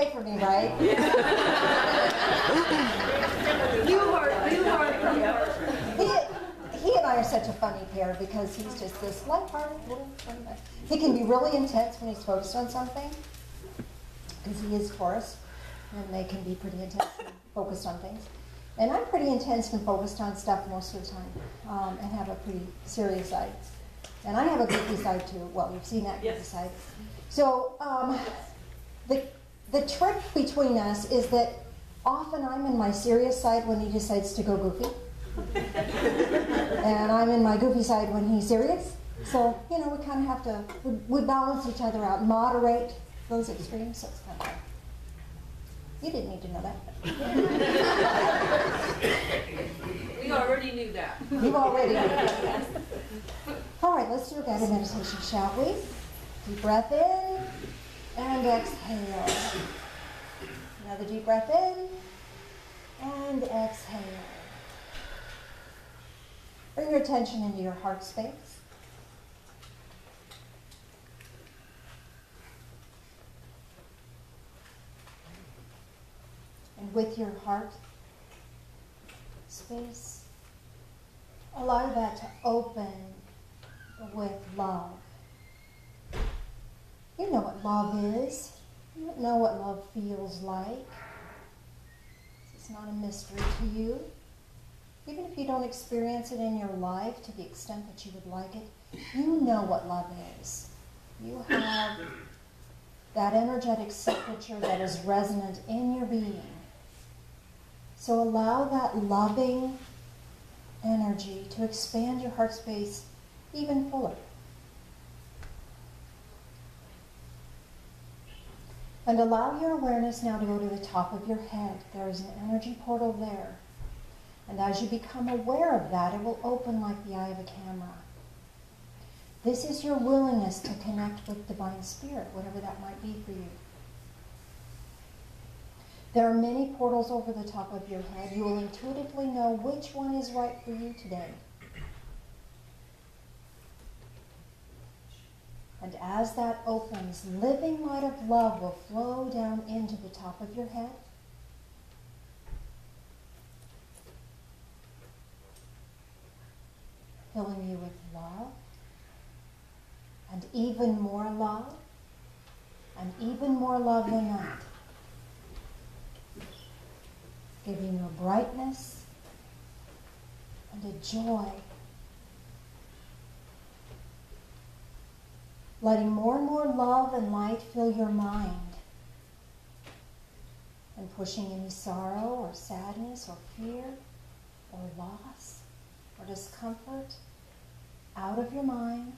pray for me, right? You are. He and I are such a funny pair because he's just this lighthearted little funny guy. He can be really intense when he's focused on something, because he is Taurus, and they can be pretty intense and focused on things. And I'm pretty intense and focused on stuff most of the time, and have a pretty serious side. And I have a goofy side too. Well, you've seen that goofy side. So the trick between us is that often I'm in my serious side when he decides to go goofy. And I'm in my goofy side when he's serious. So, you know, we kind of have to, we balance each other out, moderate those extremes. So it's kind of fun. You didn't need to know that. We already knew that. You already knew that. All right, let's do a guided meditation, shall we? Deep breath in and exhale. Another deep breath in and exhale. Bring your attention into your heart space. And with your heart space, allow that to open with love. You know what love is. You know what love feels like. It's not a mystery to you. Even if you don't experience it in your life to the extent that you would like it, you know what love is. You have that energetic signature that is resonant in your being. So allow that loving energy to expand your heart space even fuller. And allow your awareness now to go to the top of your head. There is an energy portal there. And as you become aware of that, it will open like the eye of a camera. This is your willingness to connect with Divine Spirit, whatever that might be for you. There are many portals over the top of your head. You will intuitively know which one is right for you today. And as that opens, living light of love will flow down into the top of your head. Filling you with love, and even more love, and even more love than that. Giving you a brightness and a joy. Letting more and more love and light fill your mind, and pushing any sorrow or sadness or fear or loss or discomfort out of your mind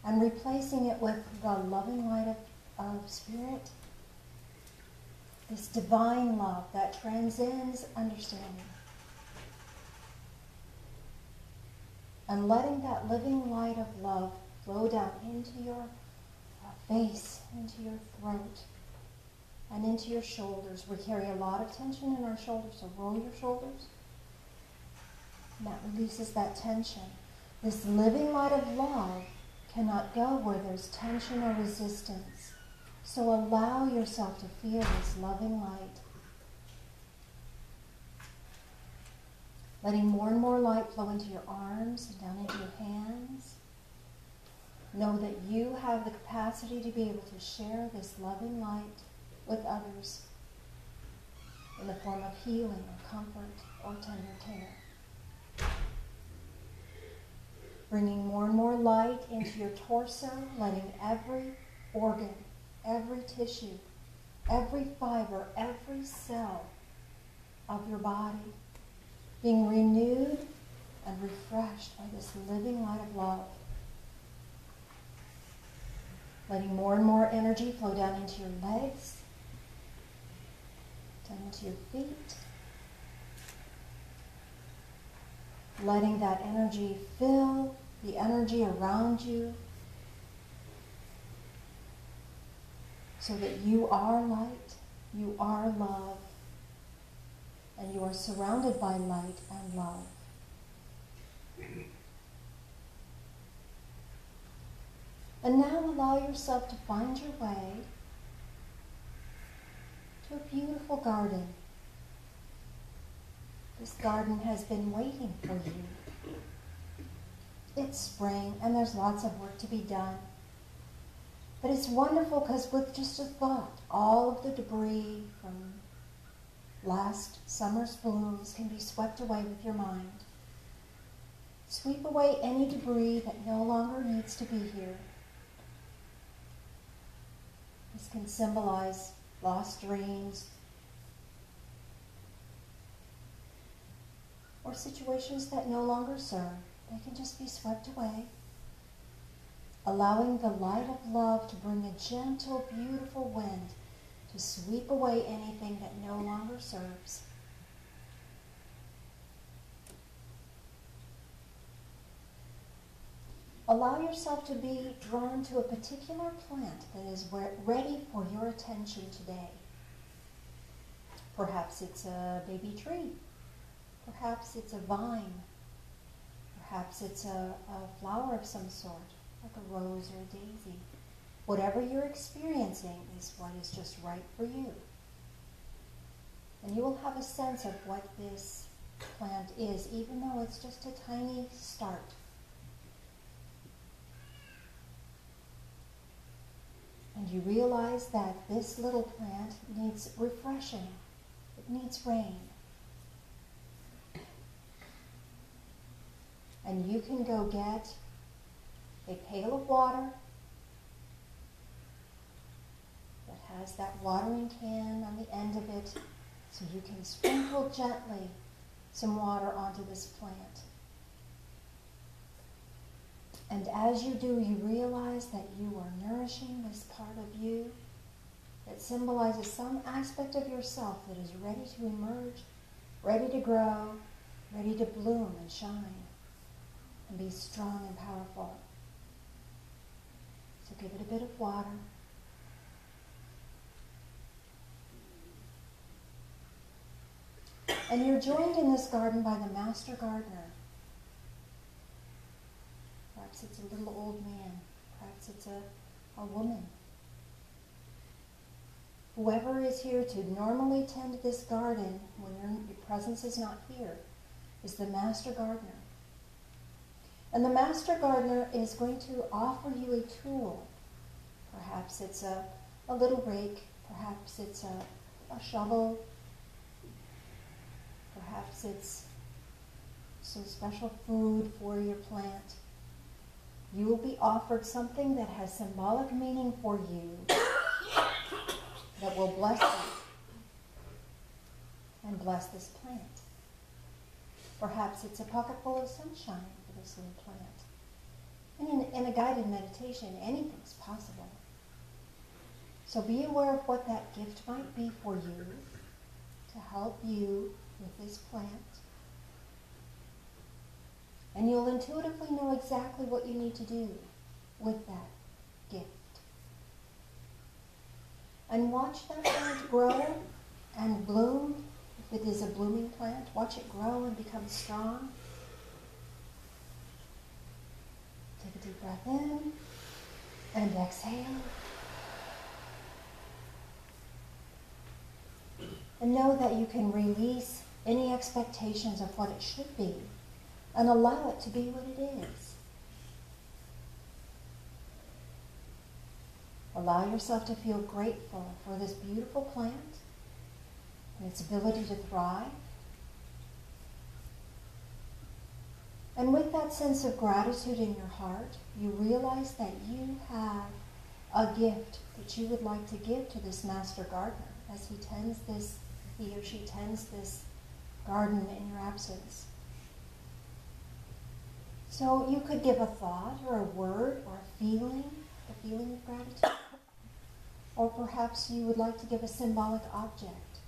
and replacing it with the loving light of Spirit. This divine love that transcends understanding. And letting that living light of love flow down into your face, into your throat, and into your shoulders. We carry a lot of tension in our shoulders, so roll your shoulders. And that releases that tension. This living light of love cannot go where there's tension or resistance. So allow yourself to feel this loving light. Letting more and more light flow into your arms and down into your hands. Know that you have the capacity to be able to share this loving light with others in the form of healing or comfort or tender care. Bringing more and more light into your torso, letting every organ, every tissue, every fiber, every cell of your body being renewed and refreshed by this living light of love. Letting more and more energy flow down into your legs, down into your feet. Letting that energy fill the energy around you so that you are light, you are love, and you are surrounded by light and love. And now allow yourself to find your way to a beautiful garden. This garden has been waiting for you. It's spring and there's lots of work to be done. But it's wonderful because with just a thought, all of the debris from last summer's blooms can be swept away with your mind. Sweep away any debris that no longer needs to be here. This can symbolize lost dreams or situations that no longer serve. They can just be swept away. Allowing the light of love to bring a gentle, beautiful wind to sweep away anything that no longer serves. Allow yourself to be drawn to a particular plant that is ready for your attention today. Perhaps it's a baby tree. Perhaps it's a vine. Perhaps it's a flower of some sort, like a rose or a daisy. Whatever you're experiencing is what is just right for you. And you will have a sense of what this plant is, even though it's just a tiny start. And you realize that this little plant needs refreshing. It needs rain. And you can go get a pail of water that has that watering can on the end of it, so you can sprinkle gently some water onto this plant. And as you do, you realize that you are nourishing this part of you that symbolizes some aspect of yourself that is ready to emerge, ready to grow, ready to bloom and shine, and be strong and powerful. So give it a bit of water. And you're joined in this garden by the master gardener. Perhaps it's a little old man. Perhaps it's a woman. Whoever is here to normally tend this garden when your presence is not here is the master gardener. And the master gardener is going to offer you a tool. Perhaps it's a little rake. Perhaps it's a shovel. Perhaps it's some special food for your plant. You will be offered something that has symbolic meaning for you that will bless you and bless this plant. Perhaps it's a pocket full of sunshine for this little plant. And in a guided meditation, anything's possible. So be aware of what that gift might be for you to help you with this plant. And you'll intuitively know exactly what you need to do with that gift. And watch that plant grow and bloom. If it is a blooming plant, watch it grow and become strong. Take a deep breath in and exhale. And know that you can release any expectations of what it should be and allow it to be what it is. Allow yourself to feel grateful for this beautiful plant and its ability to thrive. And with that sense of gratitude in your heart, you realize that you have a gift that you would like to give to this master gardener as he or she tends this garden in your absence. So you could give a thought or a word or a feeling of gratitude. Or perhaps you would like to give a symbolic object.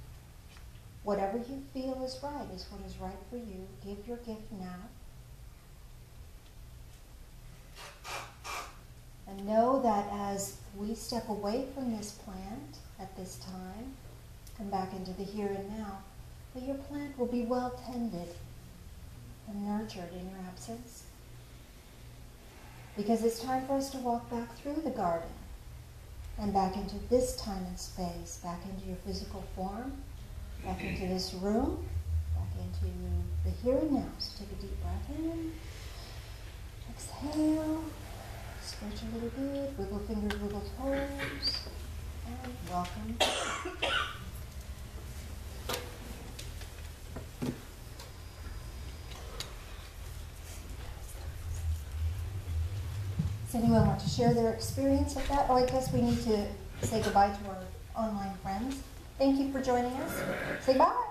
Whatever you feel is what is right for you. Give your gift now. And know that as we step away from this plant at this time, come back into the here and now, that your plant will be well tended and nurtured in your absence. Because it's time for us to walk back through the garden and back into this time and space, back into your physical form, back into this room, back into the here and now. So take a deep breath in, exhale, stretch a little bit, wiggle fingers, wiggle toes, and welcome. Does anyone want to share their experience of that? Oh, I guess we need to say goodbye to our online friends. Thank you for joining us. Say bye.